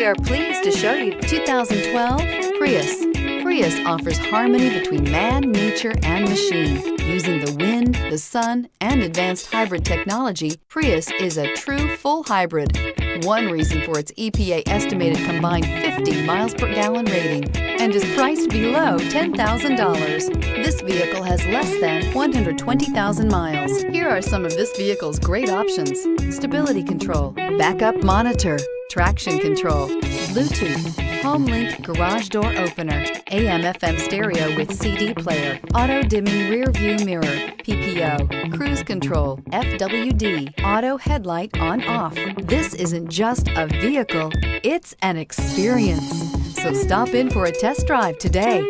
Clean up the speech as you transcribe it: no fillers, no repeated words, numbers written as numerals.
We are pleased to show you 2012 Prius. Prius offers harmony between man, nature, and machine. Using the wind, the sun, and advanced hybrid technology, Prius is a true full hybrid. One reason for its EPA estimated combined 50 miles per gallon rating, and is priced below $10,000. This vehicle has less than 120,000 miles. Here are some of this vehicle's great options: stability control, backup monitor, traction control, Bluetooth, HomeLink garage door opener, AM/FM stereo with CD player, auto-dimming rear view mirror, PPO, cruise control, FWD, auto headlight on/off. This isn't just a vehicle, it's an experience. So stop in for a test drive today.